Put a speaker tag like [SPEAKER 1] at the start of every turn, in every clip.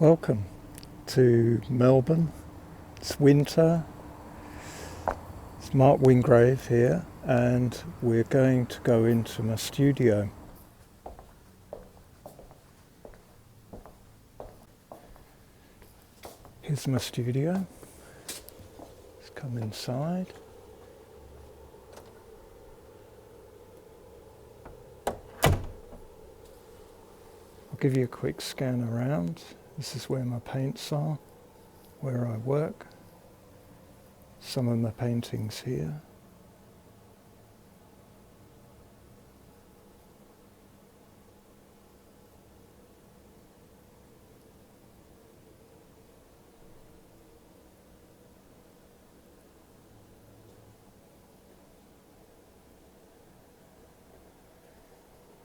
[SPEAKER 1] Welcome to Melbourne. It's winter. It's Mark Wingrave here, and we're going to go into my studio. Here's my studio. Let's come inside. I'll give you a quick scan around. This is where my paints are, where I work. Some of my paintings here.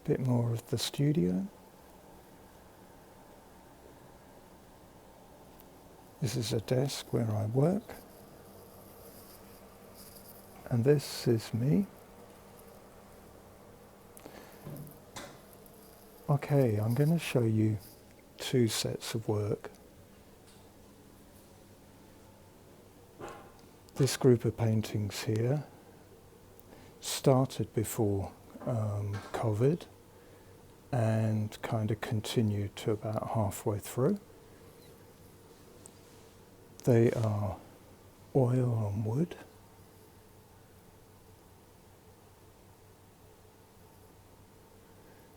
[SPEAKER 1] Bit more of the studio. This is a desk where I work. And this is me. Okay, I'm going to show you two sets of work. This group of paintings here started before COVID and kind of continued to about halfway through. They are oil on wood.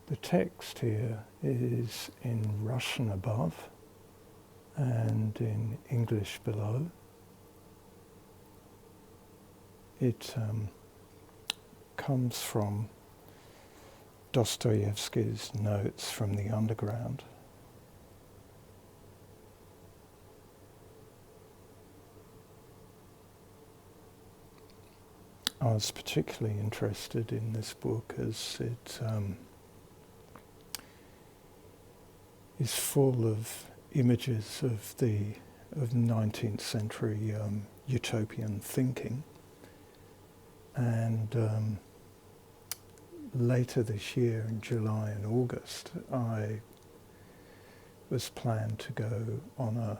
[SPEAKER 1] The text here is in Russian above and in English below. It comes from Dostoevsky's Notes from the Underground. I was particularly interested in this book as it is full of images of 19th century utopian thinking, and later this year in July and August I was planned to go on a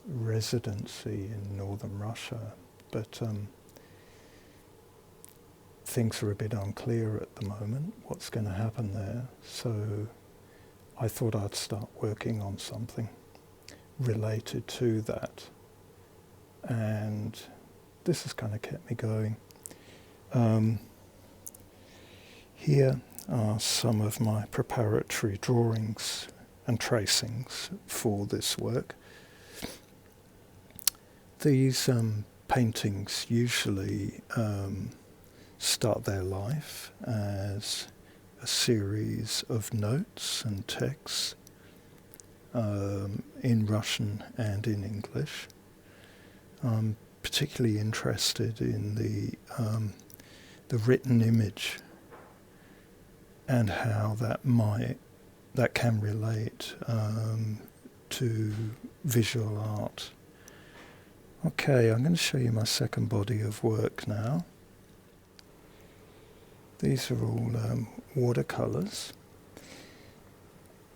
[SPEAKER 1] residency in northern Russia, but things are a bit unclear at the moment what's going to happen there, so I thought I'd start working on something related to that, and this has kind of kept me going. Here are some of my preparatory drawings and tracings for this work. These paintings usually start their life as a series of notes and texts in Russian and in English. I'm particularly interested in the written image and how that can relate to visual art. Okay, I'm going to show you my second body of work now. These are all watercolours.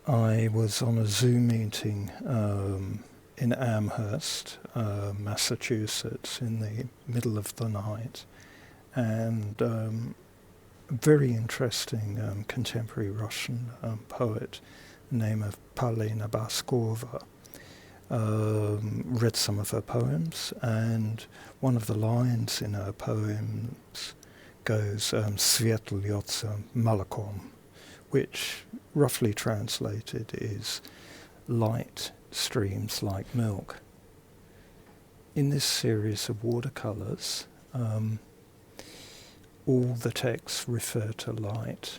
[SPEAKER 1] I was on a Zoom meeting in Amherst, Massachusetts, in the middle of the night, and a very interesting contemporary Russian poet, name of Polina Baskova, read some of her poems, and one of the lines in her poems goes "Svet lyется молоком," which roughly translated is "light streams like milk." In this series of watercolours, all the texts refer to light.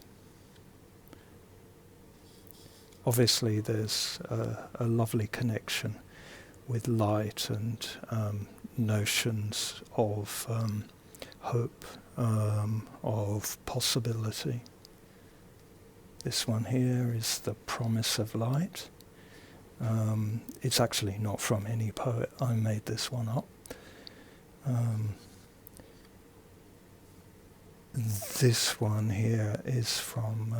[SPEAKER 1] Obviously there's a lovely connection with light and notions of hope, of possibility. This one here is The Promise of Light. It's actually not from any poet. I made this one up. This one here is from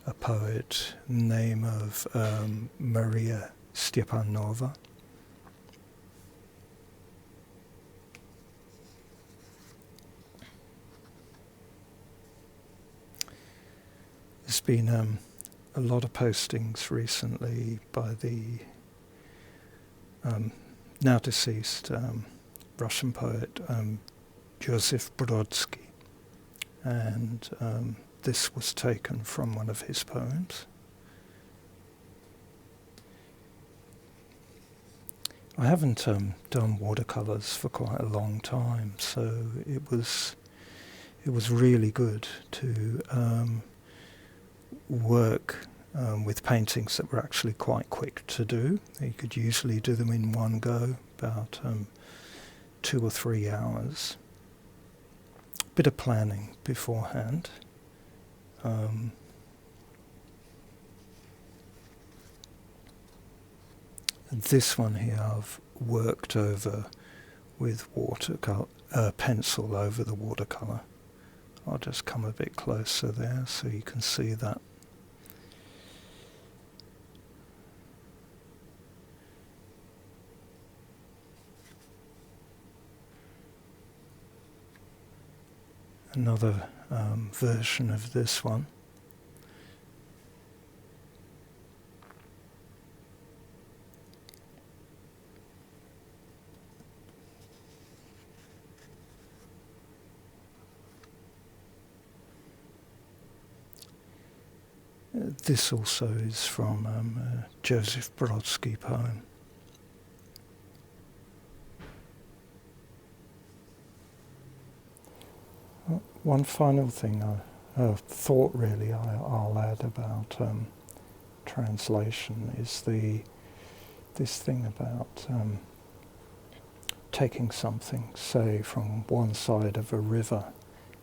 [SPEAKER 1] a poet name of Maria Stepanova. There's been a lot of postings recently by the now deceased Russian poet Joseph Brodsky, and this was taken from one of his poems. I haven't done watercolours for quite a long time, so it was really good to work with paintings that were actually quite quick to do. You could usually do them in one go, about 2 or 3 hours. Bit of planning beforehand. This one here I've worked over with watercolor, pencil over the watercolour. I'll just come a bit closer there so you can see that. Another version of this one. This also is from a Joseph Brodsky poem. One final thing I thought really I'll add about translation is this thing about taking something, say, from one side of a river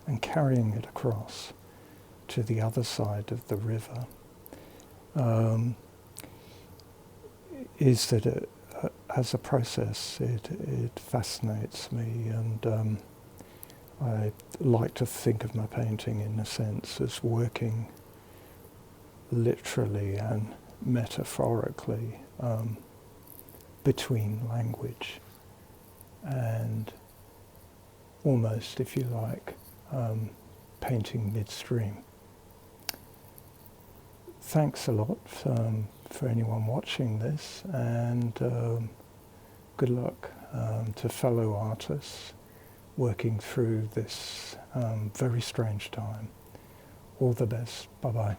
[SPEAKER 1] and carrying it across to the other side of the river, is that as a process it fascinates me, and I like to think of my painting in a sense as working literally and metaphorically between language and almost, if you like, painting midstream. Thanks a lot for anyone watching this, and good luck to fellow artists working through this very strange time. All the best. Bye-bye.